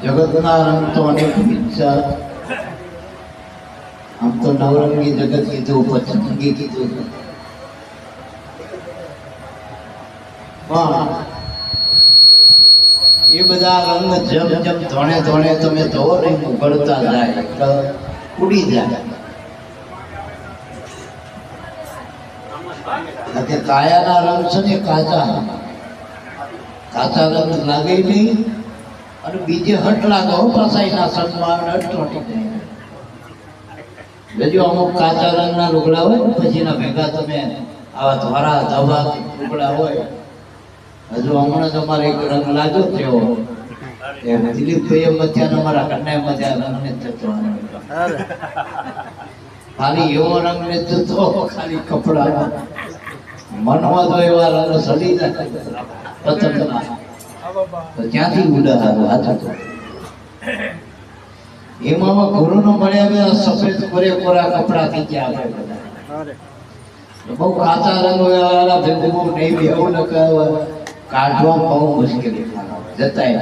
જગતના રંગ તો અનેક ઈચ્છા, આમ તો નવરંગી જગત કીધું, પચરંગી કીધું, પણ એ બધા રંગ જેમ જેમ ધોણે ધોણે તમે ધોવો ને ઉઘડતા જાય એટલે ઉડી જાય. કાયાના રંગ છે ને કાચા રંગ લાગે નહીં અને બીજે હટ લાગો પાછા એના સન્માન અટોટી જાય. જો અમુક કાચા રંગના લુગડા હોય ને પછી એના ભેગા તમે આવા ધોરા ધવા લુગડા હોય, હજુ હમણાં તમારે એક રંગ લાગ્યો થયો એમ દિલીપભાઈ મધ્યા અમારા કન્યા મધ્યા રંગ ને જતો ખાલી એવો રંગ ને જતો ખાલી કપડા મનમાં તો એવા રંગ સડી જાય પતંગના તો ક્યાંથી ઉડાડો હાથ. એમાં ગુરુનો મળ્યા સફેદ કોરેકોરા કપડા થઈ ગયા બહુ કાચા રંગ વાળા ભેગું નહીં બી એવું ન કાઢવા બહુ મુશ્કેલી જતાય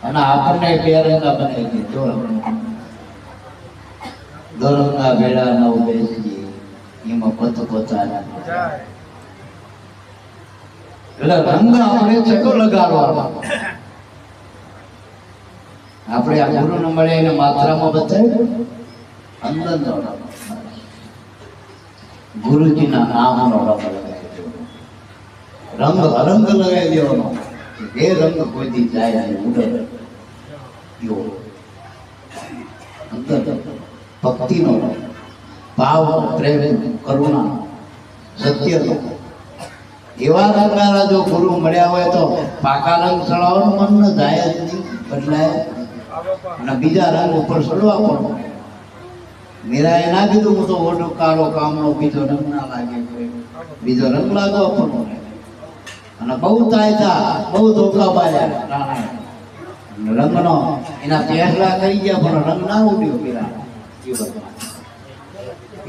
અને આપણને પેરંગા બનાવી દોરંગા ભેડા નવ બેસી એમાં પત પોતાના એટલે રંગ આપણે ચકો લગાડવા આપણે આ ગુરુને મળે એને માત્રામાં બતાવ્યું અંદર ગુરુજીના નામનો રંગ અરંગ લગાવી દેવાનો એ રંગ કોઈ જાય ઉડે અંદર ભક્તિનો ભાવ પ્રેમ કરુણા સત્યનો એવા રંગના જો ગુરુ મળ્યા હોય તો પાકા રંગ ચડાવવાનું મન ન જાય જ નહીં, બદલાય અને બીજા રંગ ઉપર ચડવા પણ મીરાએ ના કીધું હું તો ઓઢો કાળો કામનો બીજો રંગ ના લાગે, બીજો રંગ લાગવો પણ અને બહુ તાયતા બહુ ધોકા બાયા રંગનો એના પહેલા કરી ગયા પણ રંગ ના ઉડ્યો મીરા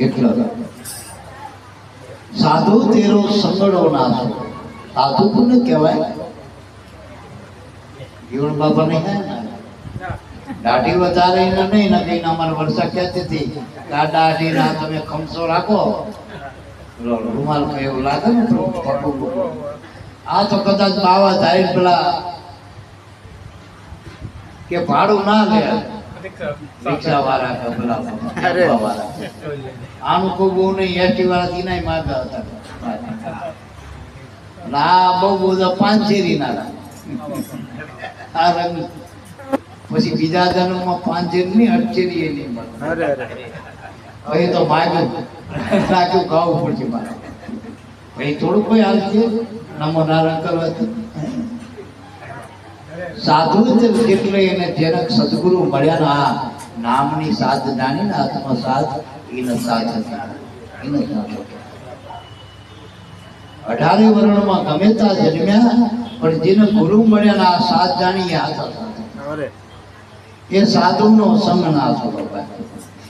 એટલો સાધુ તેરો સંગડો નાશો. સાધુ કોને કહેવાય? જીવન બાબા નહીં દાઢી વધારે નહીં ને કઈ અમારે વર્ષા કહેતી હતી દાઢી ના તમે ખમસો રાખો રૂમાલ એવું લાગે ને આ તો કદાચ બાવા થાય પેલા કે ભાડું ના લે રિક્ષા વાળા કે પેલા આનું કોઈ બહુ નહીં એસટી વાળા થી ના માગતા હતા આ બહુ બધા પાંચેરી ના આ રંગ પછી બીજા જન્મમાં પાંચેરી ની અઠચેરી નહીં મળે ભાઈ તો માગ્યું રાખ્યું ખાવું પડશે મારે ભાઈ થોડું કોઈ હાલ છે નમો નારાયણ કરવાથી સાધુ જેટલે એને જેને સદગુરુ મળ્યા ના નામની સાધ જાણી ને આત્મા સાધ એને સાધ એને સાધ 18 વર્ણમાં ગમે ત્યાં જન્મ્યા પણ જેને ગુરુ મળ્યા ના સાધ જાણી યાદ એ સાધુનો સંગ ના થયો.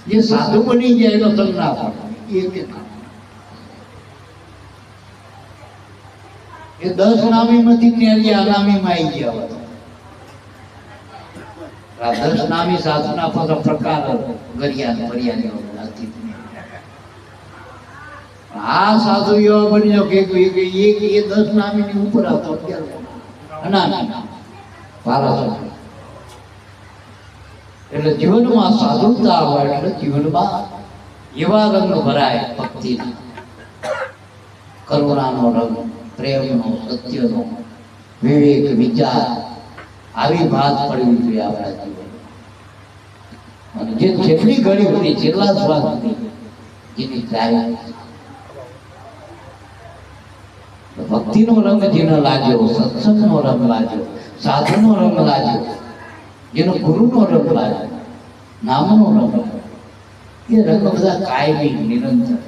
જે સાધુ બની જાય એનો સંગ ના થાય એ 10 નામીમાંથી ત્યારે અનામીમાં આવી ગયા હતા. 10 નામી સાધુના પાછા પ્રકાર ગરિયા ભર્યા આ સાધુ એવા બની જાવ કે એ 10 નામીની ઉપર આવતો એટલે જીવનમાં સાધુતા હોય એટલે જીવનમાં એવા રંગ ભરાય ભક્તિના, કરુણાનો રંગ, પ્રેમનો, સત્યનો, વિવેક, વિચાર આવી વાત પડવી જોઈએ આપણા જીવન. અને જે જેટલી ઘડી હતી જેટલા સ્વાદ હતી જેની જાય ભક્તિનો રંગ જેને લાગ્યો, સત્સંગનો રંગ લાગ્યો, સાધુનો રંગ લાગ્યો, જેનો ગુરુનો રંગ લાગ્યો, નામનો રંગ, એ રંગ બધા કાયમી નિરંતર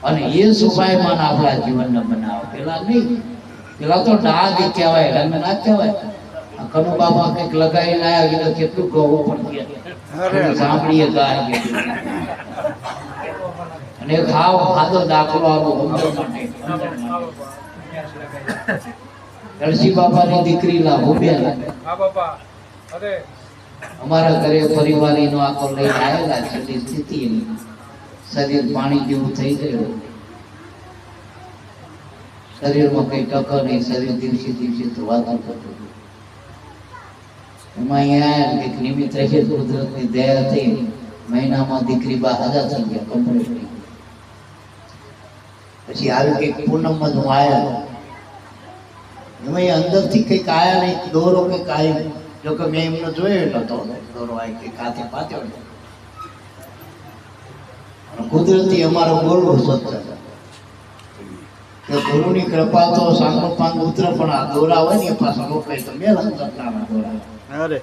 અને એ શોભાયમાન આપણા જીવનને બનાવે. પેલા નહીં, પેલા તો ડાઘ કહેવાય, રંગ ના કહેવાય. કનુ બાબા કંઈક લગાવી લાયા કેટલું ગોવો પણ સાંભળીએ ગાય અને ખાવ ખાધો દાખલો આવો નરસિંહ બાપાની દીકરી લાભુબેન હા બાપા અરે અમારા ઘરે પરિવારીનો આખો લઈને આવેલા છેલ્લી સ્થિતિ એની. શરીર પાણી જેવું થઈ ગયું, શરીરમાં કઈ ટકો નહીં, શરીર દિવસે દિવસે ધોવાતું થતું. એમાં અહીંયા એક નિમિત્ત રહે, કુદરતની દયા થઈ, મહિનામાં દીકરી બા હાજા થઈ ગયા, કમ્પ્લીટ થઈ ગયા. પછી આવી કઈક પૂનમમાં જ હું આયા, એમાં અંદરથી કઈક આયા નહીં, દોરો કઈક આવ્યો. જો કે મેં એમને જોયો નતો દોરો આવી કઈક હાથે પાત્યો. કુદરતી અમારો બોલવું સત્ય કે ગુરુની કૃપા તો સાંગો પાંગ ઉતરે, પણ આ દોરા હોય ને એ પાછા રોકાય તો મેલ અંગતના દોરા. અરે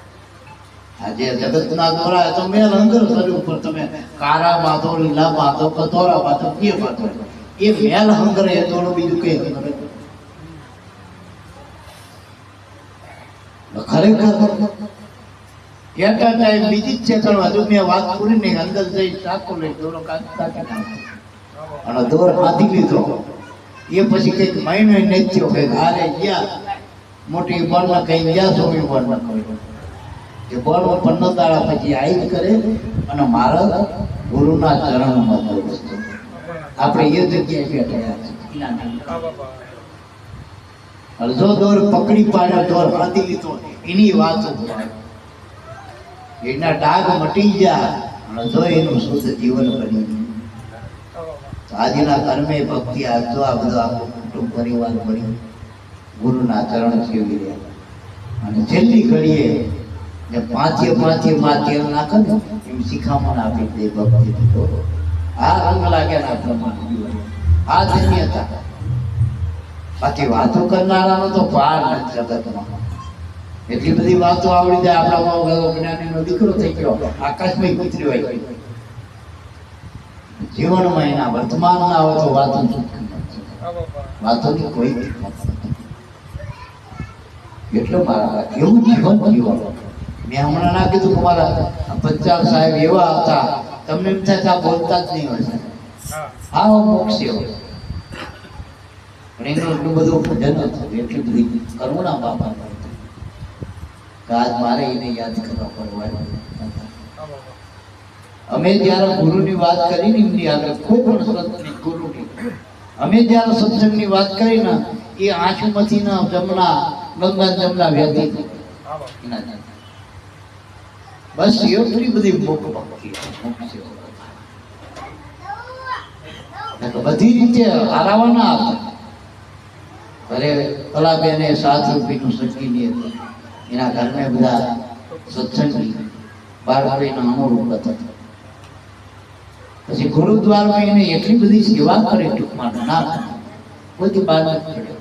આજે જગતના દોરા તો મેલ અંગર શરીર ઉપર તમે કારા બાંધો, લીલા બાંધો, કતોરા બાંધો, કે બાંધો, એ મેલ હંગર એ દોરો બીજું કઈ હંગર. ખરેખર કેટલા ટાઈમ બીજી જ છે કરવા. હજુ મેં વાત પૂરી નહીં, અંદર જઈ ચાકુ લઈ દોરો કાઢી અને દોર બાંધી લીધો. એ પછી કઈક મહિનો નથી થયો, કઈક હારે ગયા મોટી બળમાં કઈ ગયા, સોમી બળમાં કહ્યું કે બળમાં 15 દાડા પછી આવી કરે અને મારા ગુરુના ચરણમાં દોર. આપણે એ જગ્યાએ બેઠા છીએ. અડધો દોર પકડી પાડ્યો, દોર બાંધી લીધો, એની વાત એના ડાઘ મટી ગયા અને જો એનું શુદ્ધ જીવન બની ગયું. આજના કર્મે ભક્તિ આપજો, આ બધો આખો કુટુંબ પરિવાર બની ગુરુના ચરણ સેવી રહ્યા. અને છેલ્લી ઘડીએ જે પાંચે માં તેલ નાખે ને એમ શિખામણ આપી દે ભક્તિ. આ રંગ લાગે ને પ્રમાણ આ ધન્યતા. બાકી વાતો કરનારાનો તો પાર નથી જગતમાં. એટલી બધી વાતો આવડી જાય. આપણા જ્ઞાનીનો દીકરો થઈ ગયો, આકાશમાં કૂતરી હોય. જીવનમાં એના વર્તમાનમાં આવે તો વાતોની કોઈ એટલો મારા એવું જીવન જીવો. મેં હમણાં ના કીધું કે મારા પંચાલ સાહેબ એવા હતા, તમને એમ થાય બોલતા જ નહીં હોય. હા મોક્ષ એવો, પણ એનું એટલું બધું ભજન હતું, એટલી બધી કરુણા બાપા. આજ મારે એને યાદ કરવા પડવા. અમે જ્યારે ગુરુની વાત કરી ને એમની આગળ કોઈ પણ સંતની ગુરુની, અમે જ્યારે સત્સંગની વાત કરી ને એ આંખમાંથી ના જમણા ગંગા જમણા વહેતી બસ એટલી બધી મોક ભક્તિ બધી રીતે હારાવાના હતા. ઘરે કલાબેને 7 રૂપિયાનું સચકીની હતી, એના ઘરને બધા સત્સંગી 12 રૂપિયાના અમુક હતા. પછી ગુરુદ્વારમાં એને એટલી બધી સેવા કરે, ટૂંકમાં ના બધી બાદ પડે.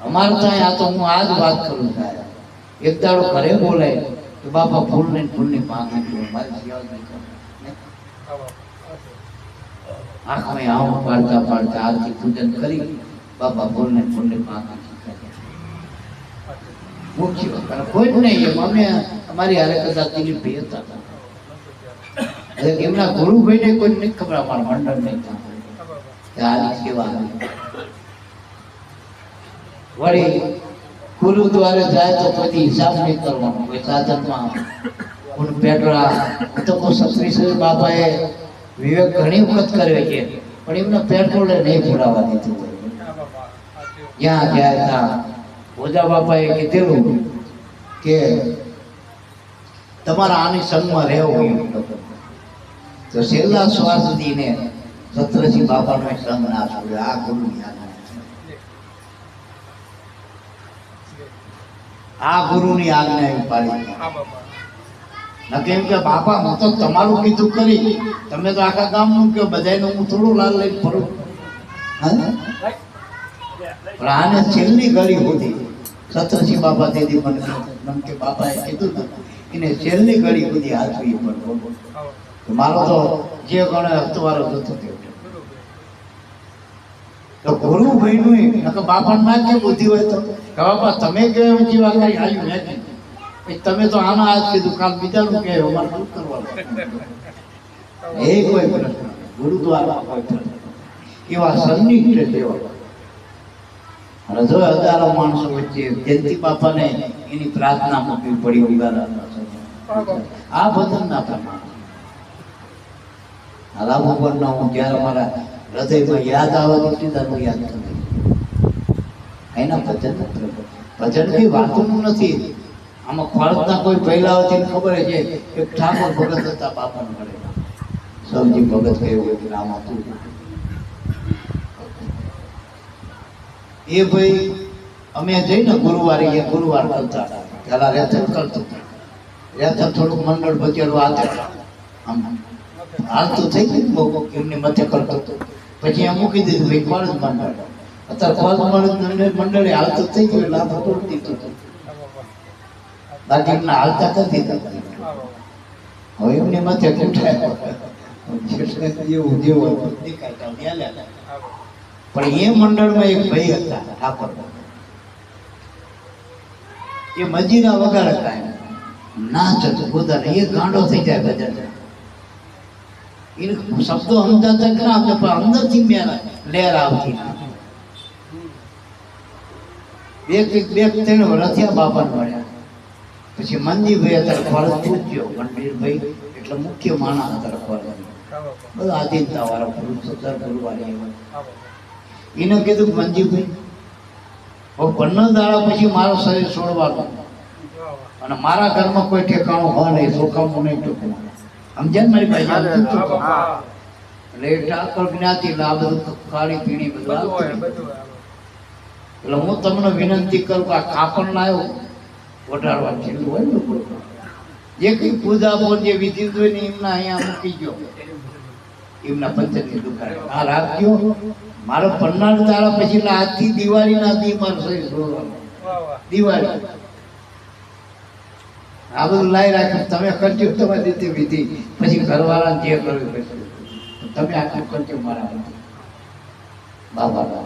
અમારે ત્યાં આ તો હું આ જ વાત કરું છું. એક દાડો ઘરે બોલાય તો બાપા ફૂલની પાંખ આંખમાં આમ પાડતા પાડતા આરતી પૂજન કરી બાપા ફૂલની પાંખ મુખ્ય કોઈ જ નહીં. એમ અમે અમારી હારે કદાચ દિલીપ ભાઈ હતા, એમના ગુરુભાઈ ને કોઈ નથી ખબર, અમારા મંડળ નહીં આની સેવા. વળી ગુરુદ્વારે જાય તો પછી હિસાબ નહીં કરવાનો. કોઈ સાધનમાં પેટરા તો સત્રીશ્વર બાપાએ વિવેક ઘણી વખત કર્યો છે, પણ એમને પેટ્રોલે નહીં પુરાવા દીધું. જ્યાં ગયા ત્યાં ઓજા બાપાએ કીધેલું કે તમારા આની સંગમાં રહેવું. તો છેલ્લા શ્વાસ સુધીને સત્રસિંહ બાપાનો સંગ ના છોડ્યો. આ ગુરુની આ ગુરુની આજ્ઞા પાડી. કેમ કે બાપા હું તો તમારું કીધું કરી, તમે તો આખા ગામનું કયો, બધાનું હું થોડું લાલ લઈને ફરું. પણ આને છેલ્લી ઘડી સુધી સત્રસિંહ બાપા દીદી મને કે બાપાએ કીધું એને છેલ્લી ઘડી સુધી હાચવી પણ મારો તો જે ગણે હતવારો જતો થયો. તો ગુરુ ભાઈનું બાપા ના કે બુદ્ધિ હોય તો બાપા તમે કેવો જીવા કરી આવ્યું નથી, તમે તો આના આજ કીધું, કાલ બીજાનું કહે અમારે શું કરવાનું. એ કોઈ પ્રશ્ન ગુરુદ્વારા કોઈ પ્રશ્ન એવા સન્નિષ્ઠ જેવા અને જો હજારો માણસો વચ્ચે જયંતિ બાપાને એની પ્રાર્થના મૂકવી પડી ઉગાડા આ ભજનના પ્રમાણ રામ ભગવાનના હું જ્યારે મારા હૃદયમાં યાદ આવે તો સીધા હું યાદ કરું એના ભજન ભજન કઈ વાતોનું નથી. આમાં ફળના કોઈ પહેલાઓથી ખબર છે એક ઠાકોર ભગત હતા બાપાને મળે સૌજી ભગત કહેવું હોય કે નામ હતું એ ભાઈ અમે જઈને ગુરુવારે એ ગુરુવાર કરતા પેલા રેથન કરતો રેથન થોડુંક મંડળ બચેલું આમ હાલતું થઈ ગયું બહુ એમની મથે કરતો હતો પછી એમ મૂકી દીધું ભાઈ કોલેજ મંડળ અત્યારે કોલેજ મંડળે હાલતું થઈ ગયું એટલે આ ફોટો દીધું હતું બાકી એમના હાલતા નથી હવે એમની મથે કૂઠાય એવું જેવું પણ એ મંડળમાં એક ભાઈ હતા ઠાકોર એ મજીરા વગાડતા નાચ હતું પોતાને એ ગાંડો થઈ જાય ભજન એ શબ્દો સમજાતા ખરા પણ અંદરથી લહેર આવતી બે ત્રણ રથિયા બાપાને મળ્યા પછી મંદીભાઈ અત્યારે ફરજ પૂછ્યો ગણવીરભાઈ એટલે મુખ્ય માણસ અત્યારે ફરજ બધું આધીનતા વાળા પુરુષ ગુરુવારી એને કીધું મંજીભાઈ હવે 15 દાડા પછી મારું શરીર છોડવાનું અને મારા ઘરમાં કોઈ ઠેકાણું હોય નહીં ચોખામું નહીં ટૂંકું સમજ્યા મારી ભાઈ એટલે ઠાકોર જ્ઞાતિ આ બધું ખાડી પીણી બધું એટલે હું તમને વિનંતી કરું કે આ કાપડ લાવ્યો વટાડવા છેલ્લું હોય ને જે કઈ પૂજા બોલ જે વિધિ હોય ને એમના અહીંયા મૂકી ગયો એમના પંચની દુકાને આ રાખજો મારો 15 દાડા પછી એટલે આજથી દિવાળીના દી મારું શરીર છોડવાનું દિવાળી આ બધું લાવી રાખ્યું તમે કરજો તમારી રીતે વિધિ પછી ઘરવાળાને જે કરવું પછી તમે આટલું કરજો મારા બાબા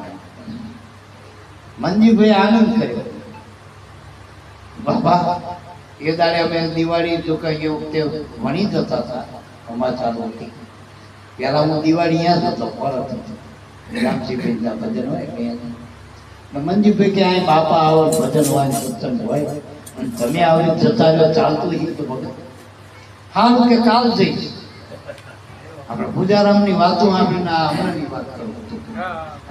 મંજીભાઈ આનંદ કર્યો બાબા એ દાડે અમે દિવાળી જો કે એ વખતે ભણી જતા હતા અમારા ચાલુ હતી પેલા હું દિવાળી અહીંયા જ હતો પરત રામજીભાઈના ભજન હોય મંજીભાઈ કે અહીં બાપા આવો ભજન હોય સત્સંગ હોય અને તમે આવી જતા રહ્યો ચાલતું એ તો ભગત હાલ કે કાલ જઈશ આપણે પૂજારામની વાતો આપીને આ હમણાંની વાત કરું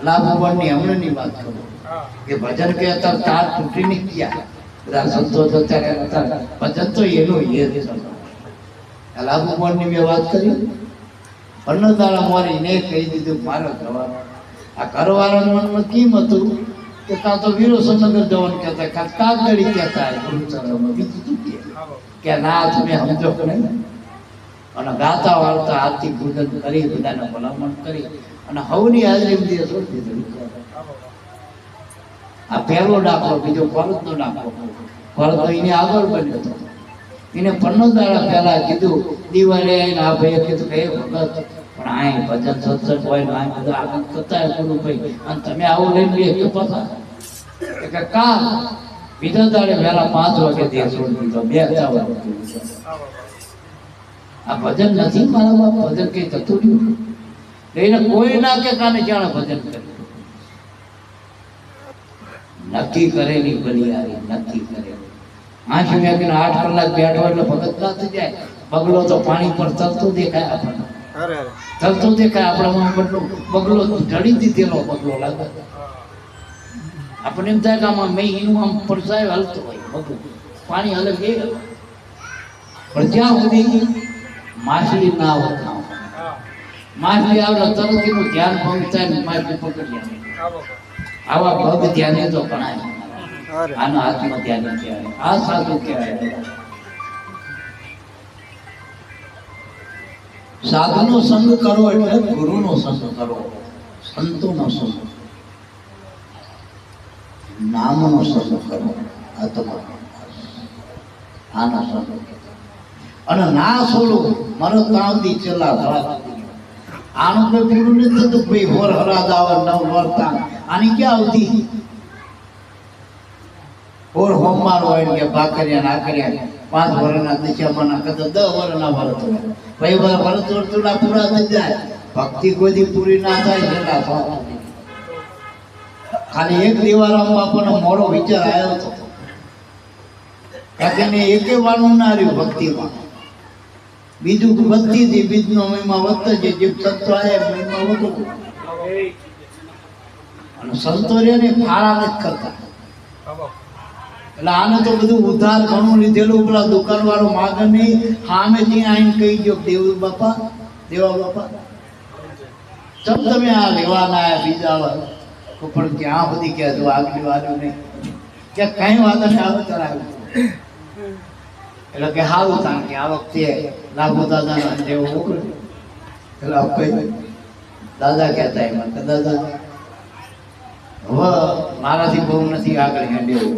લાભ ભગવાનની હમણાંની વાત કરું કે ભજન કે અત્યારે તાર તૂટીને ગયા બધા સંતો અત્યારે ભજન તો એનું એ જ લાભ ભગવાનની મેં વાત કરી 15 દાડા મારીને કહી દીધું મારો જવાબ આ ઘરવાળાના મનમાં કેમ હતું કે કાં તો વીરોસનગર જવાનું કહેતા કાં કાગડી કહેતા ગુરુચરણમાં બીજું કે ના તમે સમજો કે નહીં અને ગાતા વાળતા આરતી પૂજન કરી બધાને ભલામણ કરી અને હવની હાજરી બધી છોડી દીધું. આ પહેલો દાખલો બીજો ફરજનો દાખલો ફરજ એને આગળ બન્યો હતો એને 15 દાડા પહેલા કીધું દિવાળી આવીને આ ભાઈએ કીધું કે ભગત પણ આ ભજન સત્સંગ હોય ને આ બધું આગળ કરતા ગુરુભાઈ અને તમે આવું લઈને બે કે પાછા કે કા બીજા દાડે વહેલા 5 વાગે દે છોડી દીધો 2 વાગે આ ભજન નથી મારા બાપ ભજન કઈ થતું નહીં એને કોઈ ના કે કાને જાણે ભજન કરે નક્કી કરેલી બલિયારી નક્કી કરેલી 8 કલાક બેઠો એટલે ભગત ના થઈ જાય બગલો તો પાણી પર તરતો દેખાય આપણને તરતો દેખાય આપણામાં બગલો ઢળી દીધેલો બગલો લાગે આપણે એમ થાય કે આમાં મેં એનું આમ પડસાયો હાલતો હોય બગલો પાણી હલે બે પણ જ્યાં સુધી માછલી ના આવત માછલી આવે તરત એનું ધ્યાન ભંગ થાય ને માછલી પકડી આવા ભગ ધ્યાને તો ગણાય આનો આત્મ ધ્યાન કહેવાય આ સાધુ કહેવાય સાધુનો સંગ કરો એટલે ગુરુનો સંગ કરો સંતોનો સંગ નામનો સંગ કરો આત્મા આનો સંગ અને ના છોડો મારો તાવદી ચલા આનું કોઈ પૂરું નથી થતું ભાઈ હોર હરાદ આવે નવ વર્તા આની ક્યાં આવતી હોર હોમવાર હોય કે ભાકરિયા ના કર્યા 5 વર્ષના દિશામાં કદાચ 10 વર્ષના વરત હોય ભાઈ વરત વર્તુળા પૂરા થઈ જાય ભક્તિ કોઈ પૂરી ના થાય છેલ્લા ખાલી એક દેવારામ બાપાનો મોડો વિચાર આવ્યો હતો કારણ કે એકે વાનું ના રહ્યું ભક્તિમાં. બીજું વધતી હતી, બીજનો મહિમા વધતો જ જે સંતો આવ્યા મહિમા વધતો. અને સંતો રે ને ફાળા નથી કરતા. એટલે આને તો બધું ઉધાર ઘણું લીધેલું. પેલા દુકાન વાળો માગે નહીં, સામે ત્યાં આવીને કહી દો દેવા બાપા ચમ તમે આ લેવાના આવ્યા બીજા પણ ક્યાં બધી કહેજો આગળ વાળું નહીં કે કઈ વાત નહીં આવે ત્યારે એટલે કે સારું થાય કે આ વખતે લાભુ દાદા જેવો મોકલ્યો. એટલે કઈ દાદા કહેતા એમાં કે દાદા હવે મારાથી બહુ નથી આગળ હેડ્યો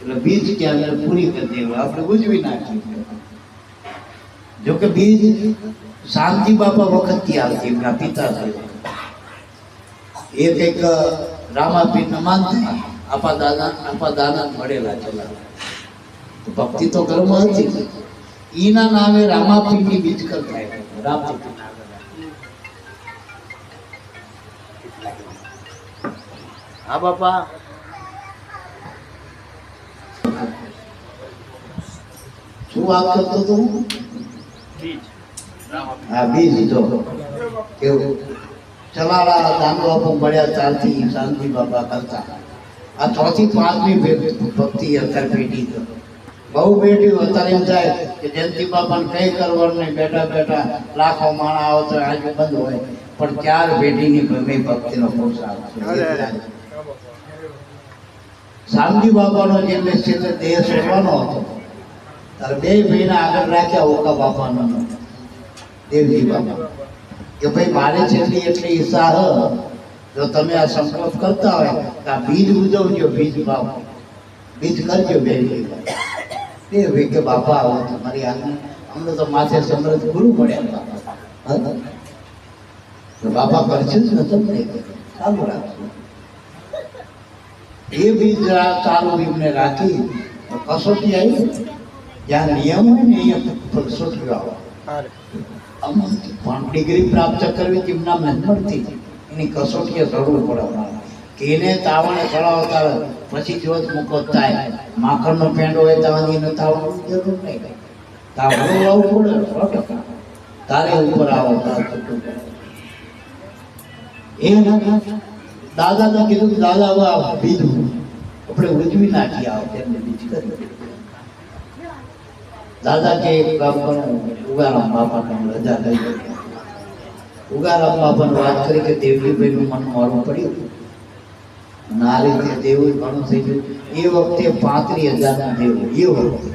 એટલે બીજ ક્યાં પૂરી કરી દેવું આપણે ઉજવી નાખીએ. જોકે બીજ શાંતિ બાપા વખતથી આવતી એમના પિતા થયો એ કંઈક રામાપીરના માનતા આપા દાદા મળેલા ચલા ભક્તિ તો ઘરમાં હતી. ઈના નામે રામાપીરની બીજ કરતા રામપીર. હા બાપા શું વાત કરતો હતો? હા બીજ જો કેવું ચલાડા દાંડો આપો મળ્યા ચાલતી શાંતિ બાપા કરતા. આ ચોથી પાંચમી ભક્તિ અત્યારે પેઢી તો બહુ બેઠી. અત્યારે એમ થાય કે જયંતિ બાપાને કઈ કરવાનું નહીં, બેઠા બેઠા લાખો માણા આવે તો આજે બંધ હોય પણ 4 પેઢીની ભક્તિનો પોષાક છે. શાંતિ બાપાનો જેમને છેલ્લે દેહ છોડવાનો હતો ત્યારે 2 મહિના આગળ રાખ્યા ઓકા બાપાનો દેવજી બાપા કે ભાઈ મારે છેલ્લી એટલી ઈચ્છા હ જો તમે આ સંકલ્પ કરતા હોય તો આ બીજ ઉજવજો, બીજ ભાવ બીજ કરજો. બે કે બાપા આવો તમારી આજ્ઞા, અમને તો માથે સમૃદ્ધ ગુરુ મળ્યા બાપા. બાપા કરશે જ ને તમને ચાલુ રાખજો. એ બીજ ચાલુ એમને રાખી કસોટી આવી. જ્યાં નિયમ હોય ને અહીંયા કસોટી આવો. પણ ડિગ્રી પ્રાપ્ત કરવી તેમના મહેનતથી એની કસોટીએ જરૂર પડે કે એને તાવણે ચડાવતા પછી જો જ મૂકો થાય. માખણનો પેંડો હોય ત્યાં એને તાવણની જરૂર નહીં. તાવણું આવવું પડે 100%. તારે ઉપર આવો એ દાદાને કીધું કે દાદા હવે બીજું આપણે ઉજવી નાખીએ આવો તેમને બીજ કરી. દાદા કે એક કામ કરો, ઉગારામ બાપાને રજા લઈ ગઈ. ઉગારામ બાપાને વાત કરી કે દેવજીભાઈનું મન મારું પડ્યું અને આ રીતે દેવું ઘણું થઈ ગયું. એ વખતે 35,000 દેવું. એ વખતે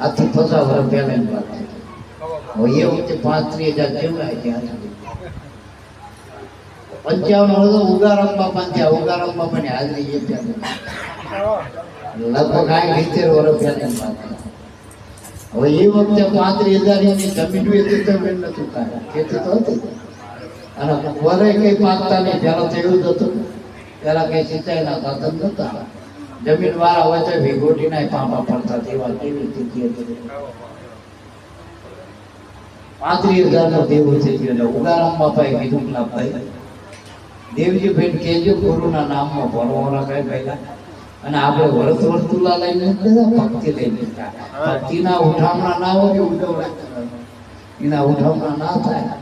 આથી 50 વર્ષ પહેલાની વાત છે. હવે એ વખતે 35,000 કેવડાય ત્યાં સુધી 55 વર્ષ ઉગારામ બાપા ત્યાં ઉગારામ બાપાની હાજરી એ ત્યાં લગભગ 70 વર્ષ પહેલાની વાત. હવે એ વખતે 35,000 ની જમીન વેચી તો નતું કાંઈ, ખેતી તો હતી અને વરે કઈ પાકતા નહીં. પહેલા તો એવું જ હતું, પહેલા કઈ સિંચાઈના સાધન નતા. જમીન વાળા હોય તો ભેગોટીના પાપા પડતા તેવા કેવી સ્થિતિ હતી. 35,000 નો દેવું થઈ ગયો. ઉગારામ બાપાએ કીધું કે ભાઈ દેવજીભાઈ કહેજો ગુરુના નામમાં ભરવાના કઈ પહેલા અને આપણે વ્રત વર્તુલા લઈને ભક્તિ લઈને ભક્તિના ઉઠામણા ના હોય ઉજવણા એના ઉઠામણા ના થાય,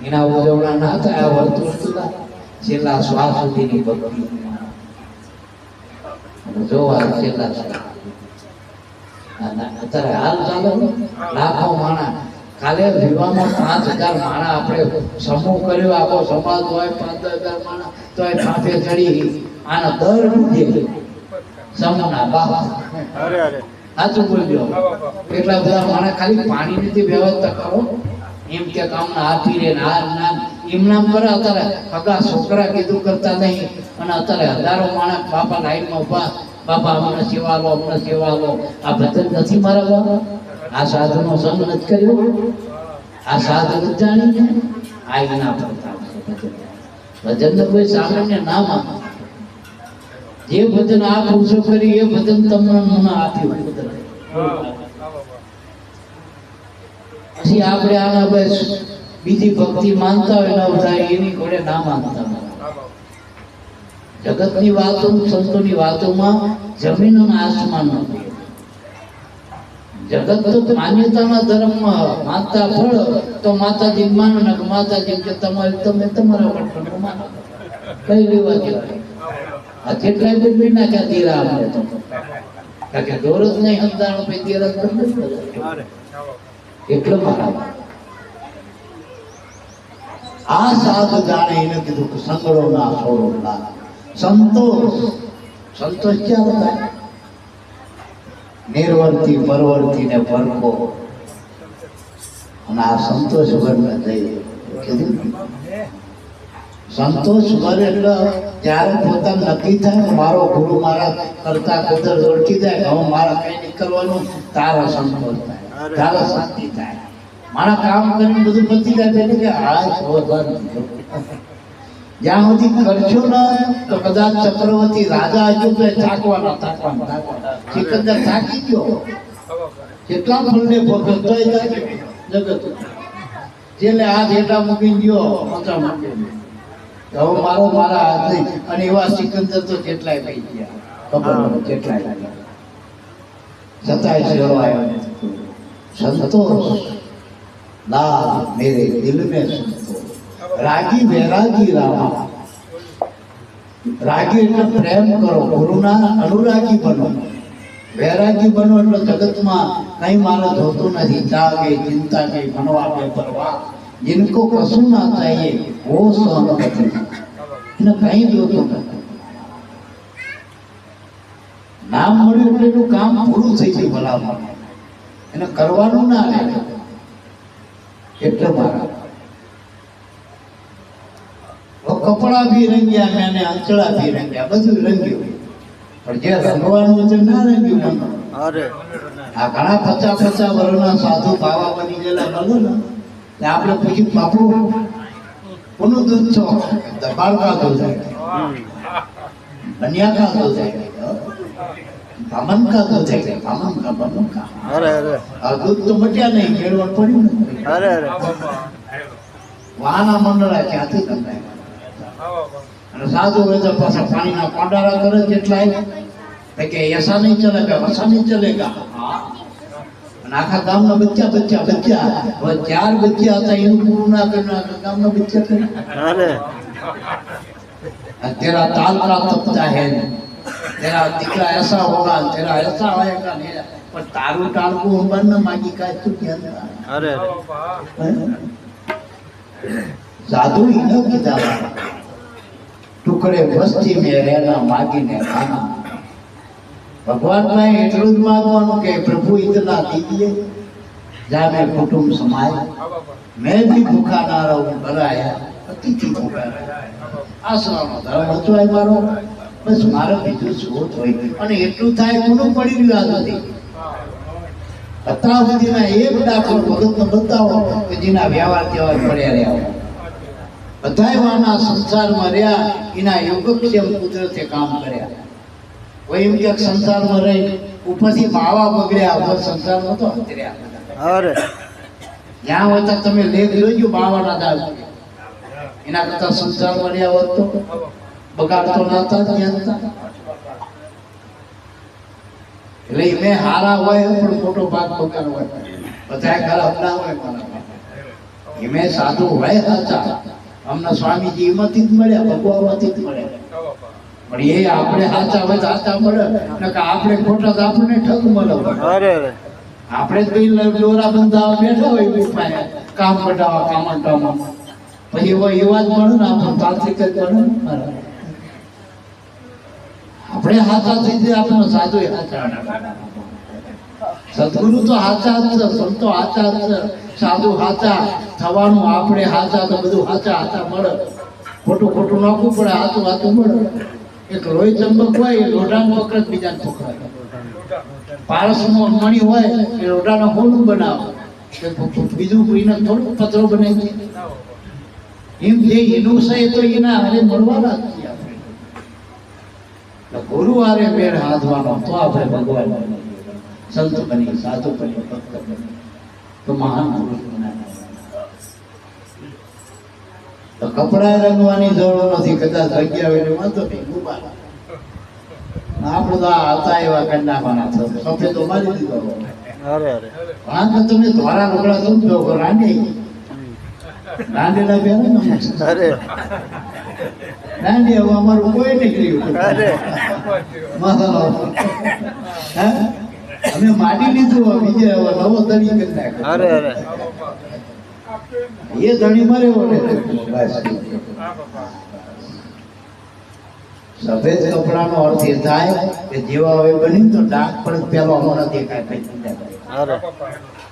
એના ઉજવણા ના થાય. આ વ્રત વર્તુલા છેલ્લા શ્વાસ સુધીની ભક્તિ જોવા છેલ્લા અત્યારે હાલ ચાલે લાખો માણા. કાલે વિવાહમાં 5,000 માણા આપણે સમૂહ કર્યો, આખો સમાજ હોય 5,000 માણા તો એ ઠાંફે ચડી આના દર ઉઠે સમૂહના બાપા. સાચું બોલજો. એટલા બધા માણા ખાલી પાણીની જે વ્યવસ્થા કરો એમ કે કામના હાથી રે ના એમ નામ કરે. અત્યારે હગા છોકરા કીધું કરતા નહીં અને અત્યારે હજારો માણસ બાપા લાઈનમાં ઉભા, બાપા અમને સેવા લો, અમને સેવા લો. આ ભજન નથી મારા બાબા. આ સાધુનો સંગ નથી કર્યો, આ સાધુ નથી જાણી. આ એના પ્રતાપ છે. ભજન તો કોઈ સામાન્ય ના માનો. જે ભજન આ પુરુષો કરી એ ભજન તમને મને આપ્યું. પછી આપણે આના બસ બીજી ભક્તિ માનતા હોય ના બધા એની ઘોડે ના માનતા. જગતની વાતો સંતોની વાતોમાં જમીન અને આસમાન નથી. જગત તો માન્યતાના ધર્મમાં માનતા ફળ તો માતાજી માનો ને કે માતાજી કે તમારે તમે તમારા પર માનો કઈ લેવા જેવા આ જેટલા બી નાખ્યા દીરા આપણે તો કારણ કે દોરજ નહીં અંધારું પછી દીરા એટલો મારા આ સાધુ જાણે એને કીધું કે સંગડો ના છોડો ના સંતોષ સંતોષ ક્યાં થાય? નિર્વર્તી પરવર્તી ને પરકો અને આ સંતોષ ભર ને જઈએ કીધું સંતોષ ભર એટલે ત્યારે પોતાને નક્કી થાય મારો ગુરુ મારા કરતા કદર ઓળખી જાય હવે મારા કઈ નીકળવાનું તારા સંતોષ થાય તારા શાંતિ થાય મારા કામ કરીને બધું પતી જાય એટલે કે આ જ્યાં સુધી કરશો ને તો કદાચ ચક્રવર્તી રાજા હજુ તો થાકવાના સિકંદર થાકી ગયો કેટલા ફૂલને ભોગવ તોય જગત જેને હાથ હેઠા મૂકી ગયો મોટા મૂકી હવે મારા હાથ નહીં અને એવા સિકંદર તો કેટલાય થઈ ગયા ખબર કેટલાય છતાંય સેવા આવ્યો સંતોષ લાલ મેરે દિલ में संतोष रागी वैरागी रामा रागी એટલે પ્રેમ કરો ગુરુના અનુરાગી બનો વૈરાગી બનો એટલે જગતમાં કઈ મારો જોતો નથી ચાગે ચિંતા કે મનવા કે પરવા जिनको કશું ના चाहिए वो सहमति એને કઈ જોતો નથી નામ મળ્યું એટલે એનું કામ પૂરું થઈ ગયું ભલામાં એને કરવાનું ના રહે એટલે મારા કપડા ભી રંગ્યા મેને અંચળા ભી રંગ્યા બધું રંગ્યું પણ જે રંગવાનું છે ના રંગ્યું મન અરે આ ઘણા 50 વર્ષના સાધુ બાવા બની ગયેલા મળો ને તે આપણે પૂછ્યું બાપુ કોનું દૂધ છો દબાણ કા દૂધ है बनिया का दूध है बामन का दूध है बामन का अरे આ દૂધ તો મટ્યા નહીં કેળવણ પડ્યું ને અરે વાના મંડળા ક્યાંથી તમને અને સાધુ હોય તો પાછા પાણીના કોંડારા કરે કેટલાય કે ऐसा नहीं चलेगा वैसा नहीं चलेगा અને આખા ગામના બચ્ચા હવે 4 બચ્ચા હતા એનું પૂરું ના કરીને આખા ગામના બચ્ચા કરે અરે तेरा ताल का तपता है तेरा दिखला ऐसा होगा तेरा ऐसा होएगा पर तारू ताल को हम न मांगी का तू क्या अरे साधु ही न किया टुकड़े बस्ती में रहना मांगी ने खाना भगवान में એટલું જ માંગવાનું કે પ્રભુ इतना दीजिए जहाँ मैं कुटुंब समाए मैं भी भूखा ना रहूं भराया अतिथि भूखा આસરાનો ધર્મ હતો એ મારો બસ મારો બીજું શું હોય અને એટલું થાય કોનું પડી રહ્યું આ નથી અત્યાર સુધીના એક દાખલો ભગતને બતાવો કે જેના વ્યવહાર કેવા પડ્યા રહ્યા બધાય વાના સંસારમાં રહ્યા એના યોગક્ષેમ કુદરતે કામ કર્યા કોઈ એમ કે સંસારમાં રહી ઉપરથી માવા બગડ્યા ઉપર સંસારમાં તો હતર્યા અરે જ્યાં હોય તો તમે લેખ જોજો માવાના દાગ એના કરતા સંસારમાં રહ્યા હોત તો બગાડતો નતા ત્યાં એટલે મેં હારા હોય પણ મોટો ભાગ બગાડ હોય બધા ખરાબ ના હોય મારા મેં સાધુ હોય સાચા અમને સ્વામીજી એમાંથી જ મળ્યા ભગવાનમાંથી જ મળ્યા પણ એ આપણે સાચા હોય સાચા મળે ને કે આપણે ખોટા તો આપણને ઠગ મળે અરે આપણે જ કઈ દોરા બંધાવા બેઠા હોય ઉપાય કામ કઢાવા કામમાં પછી એવા જ મળે ને આપણે તાંત્રિક જ મળે આપણે હાચા થઈ જાય આપણને સાધુ હાચા સદગુરુ તો હાચા જ છે સંતો હાચા જ છે સાધુ હાચા થવાનું આપણે હાચા તો બધું હાચા મળે ખોટું નાખવું પડે હાચું મળે એક લોહી ચંબક હોય એ લોઢાને પકડ બીજાને પકડાય પારસનો મણી હોય એ લોઢાને હોલું બનાવે બીજું કોઈને થોડું પતરો બનાવી એમ જે એનું છે તો એના હારે મળવાના જ છીએ આપણે ગુરુ હારે મેળ હાથવાનો તો આપણે ભગવાન સંત બની સાધુ બની ભક્ત બની તો મહાન પુરુષ બનાવે તો કપડા રંગવાની જરૂર નથી, કદાચ જગ્યા હોય એટલે વાંધો નહીં, ગુબા. આપણે તો આ હતા એવા કંડાવાના થશે, સફેદ તો મારી દીધો. અરે અરે હા તો તમે ધોરા લુગડા સમજો રાંડી રાંડેલા પહેરે ને અરે રાંડી હવે અમારું કોઈ નીકળ્યું અરે મસાલો હે અમે માટી લીધું હવે બીજે હવે નવો ધણી કરી નાખ્યો. અરે અરે હા બાપા એ ધણી મરે ઓલે બસ. હા બાપા સફેદ કપડાનો અર્થ એ થાય કે જેવા હવે બની તો ડાક પણ પેલો હમણાં દેખાય પછી અરે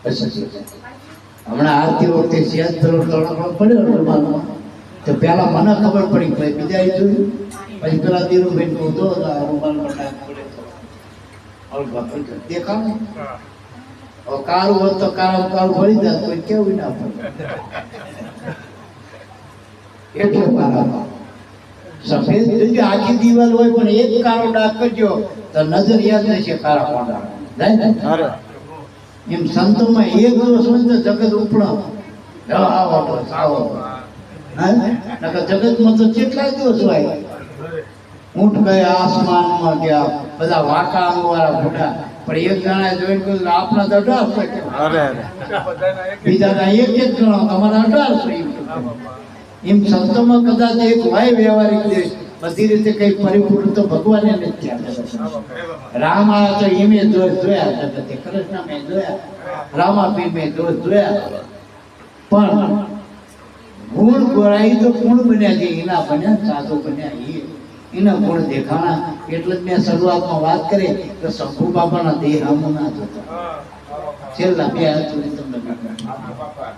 પછી હમણાં આરતી વખતે સેજ પેલો તડકો પડ્યો રૂમાલમાં તો પેલા મને ખબર પડી પછી બીજા જોયું પછી પેલા ધીરુભાઈ કહું તો રૂમાલમાં ડાક પડે તો દેખાવ ને હા હવે કાળું હોત તો કાળું ભરી જાય કોઈ કેવું ના પડે એટલે મારા સફેદ જોજો આખી દિવાલ હોય પણ એક કાળો ડાઘ કરજો તો નજર યાદ રહેશે કાળા કોંડા જાય ને અરે એમ સંતોમાં એક દિવસ હોય તો જગત ઉપડો આવો બસ આવો હા નકર જગતમાં તો કેટલા દિવસ હોય ઊંટ ગયા આસમાનમાં ગયા બધા વાંકા અંગવાળા ફૂટા પણ એક જણા જોઈને કહ્યું આપણા તો 1800 કહેવાય. અરે અરે બધાના એક બીજાના એક એક ગણો તમારા 1800 એમ હા કહેવાય. બાપા એમ સંતોમાં કદાચ એક હોય વ્યવહારિક દેશ બધી રીતે કઈ પરિપૂર્ણ તો ભગવાને નથી થયા. હા બાપા રામ આયા તો એમે જોયા જગતે, કૃષ્ણ મેં જોયા, રામાપીર મેં જોયા, પણ ગુણ ગોળાઈ તો ગુણ બન્યા છે એના બન્યા સાધુ બન્યા એના ગુણ દેખાણા. એટલે જ મેં શરૂઆતમાં વાત કરી કે શંભુ બાબાના દેહ આમ ના જોતા. હા હા બાપા છેલ્લા 2 હાથ સુધી તમને દેખાય. હા બાપા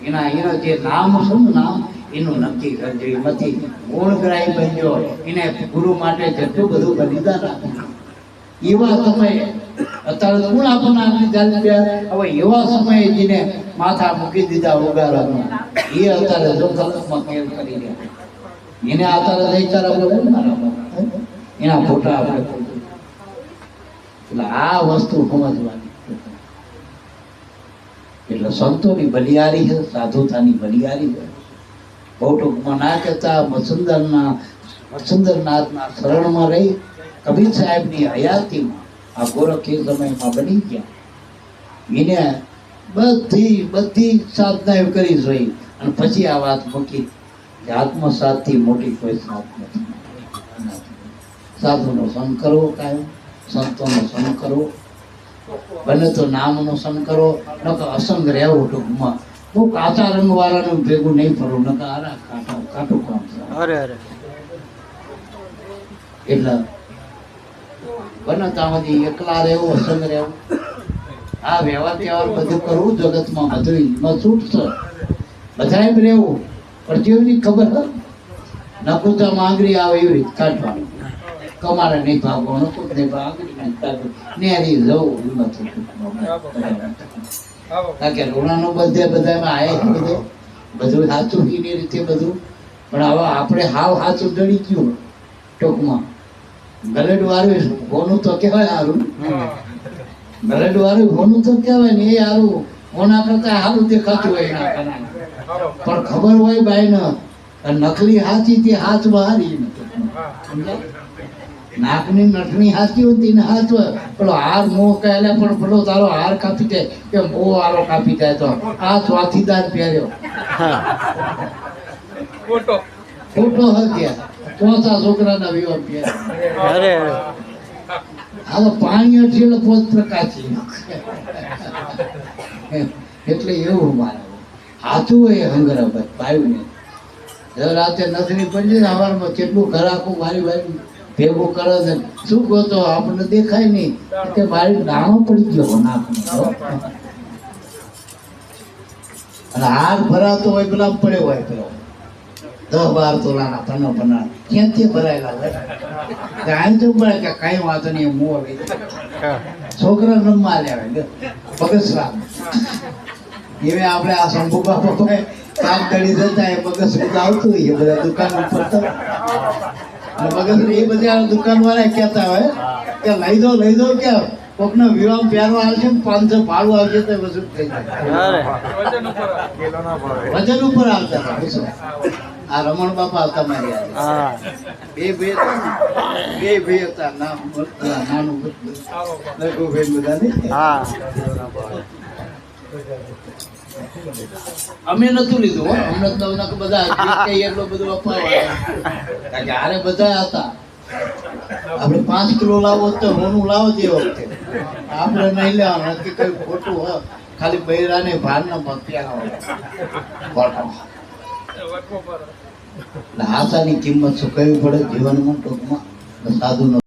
એના જે નામ છે ને નામ એનું નક્કી કરજો. એમાંથી ગુણગ્રાહી બનજો. એને ગુરુ માટે જેટલું બધું બલિદાન આપ્યું. એવા સમયે અત્યારે કોણ આપણને આપણી ચાલી ગયા હવે એવા સમયે જેને માથા મૂકી દીધા ઉગારામાં એ અત્યારે જો કલકમાં કેમ કરી રહ્યા એને અત્યારે જઈચાર આપણે બોલવાના એના ફોટા આપણે એટલે આ વસ્તુ સમજવાની. એટલે સંતોની બલિયારી છે, સાધુતાની બલિયારી છે. બહુ ટૂંકમાં ના કહેતા મસુંદરનાથના શરણમાં રહી કબીર સાહેબની હયાતીમાં આ ગોરખી સમયમાં બની ગયા. એને બધી સાધના કરી જોઈ અને પછી આ વાત મૂકી કે આત્મસાતથી મોટી કોઈ સાથ નથી. સાધુનો સંગ કરવો કાયમ, સંતોનો સંગ કરવો, બને તો નામનો સંગ કરો, નકર અસંગ રહેવું. ટૂંકમાં બહુ કાચા રંગ વાળાનું ભેગું નહીં ફરવું, નકર આરા કાટું કામ છે. અરે અરે એટલે બને ત્યાંથી એકલા રહેવું, અસંગ રહેવું, આ વ્યવહાર તહેવાર બધું કરવું જગતમાં બધું એમાં છૂટ છે. બધાય રહેવું પણ જેવી ખબર હોય નકુતા માંગરી આવે એવી રીતે કાઢવાનું. કમારે નહીં ભાગવું, નકુત નહીં ભાગરી નહીં કાઢવું, નેરી જવું હિંમત. હા બાપા કારણ કે ઋણાનું બધામાં આવે બધું સાચું એની રીતે બધું. પણ હવે આપણે હાવ સાચું ડળી ગયું. ટૂંકમાં ગલેડ વાળું હોનું તો કહેવાય સારું, ગલેડ વાળું હોનું તો કહેવાય ને એ સારું, હોના કરતા સારું દેખાતું હોય એના કારણે. પણ ખબર હોય ભાઈ ને નકલી હાથી તે હાથ બહારી નાકની નટની હાથી હોય તેને હાથ હોય. પેલો હાર મોં કહેલે પણ પેલો તારો હાર કાપી જાય કે મોં વાળો કાપી જાય તો આ સ્વાથીદાર પહેર્યો ફોટો ખોટો હત્યા ચોથા છોકરાના વિવાહ પહેર્યો. અરે અરે આ તો પાણી અઠેલો પોત પ્રકાશી એટલે એવું મારે હાથું હોય હંગરા ભાઈ ને રાતે નથની પડી ને સવારમાં કેટલું ઘર આખું મારી ભાઈ ભેગું કરે છે. શું કહો તો આપણને દેખાય નહીં કે મારી નાનો પડી ગયો નાકનો. અને હાર ભરાતો હોય પેલા પડ્યો હોય પેલો 10-12 તોલાના પન્ના ક્યાંથી ભરાયેલા હોય આમ તો પડે કે કઈ વાંધો નહીં મોં લઈ છોકરા રમવા આવે પગસરા એવે આપણે આ શંભુ બાપા કામ કરી જતા એ પગસરું આવતું હોય એ બધા દુકાન ઉપર તો મગજ એ બધા દુકાન વાળા કહેતા હોય કે લઈ દો કે કોકનો વિવાહ પ્યારો આવશે ને 500 ભાડું આવશે તો વસૂલ થઈ જાય. અરે વજન ઉપર વજન ઉપર આવતા હતા. આ રમણ બાપા હતા મારી હારે. હા બે ભાઈ હતા ને, બે ભાઈ હતા નાનું બધું. આવો બાપા. લઘુભાઈ બધા ને. હા અમે નતું લીધું હો. અમને તો બધા જે કઈ એટલો બધો અપાવા. કારણ કે હારે બધા હતા. આપણે 5 કિલો લાવો તો હોનું લાવો તે વખતે આપણે નહીં લેવાનું નથી કઈ ખોટું હોય. ખાલી બૈરાને ભારના ભક્તિયા વટવો પર. હાથાની કિંમત ચૂકવવી પડે જીવનમાં ટૂંકમાં સાધુ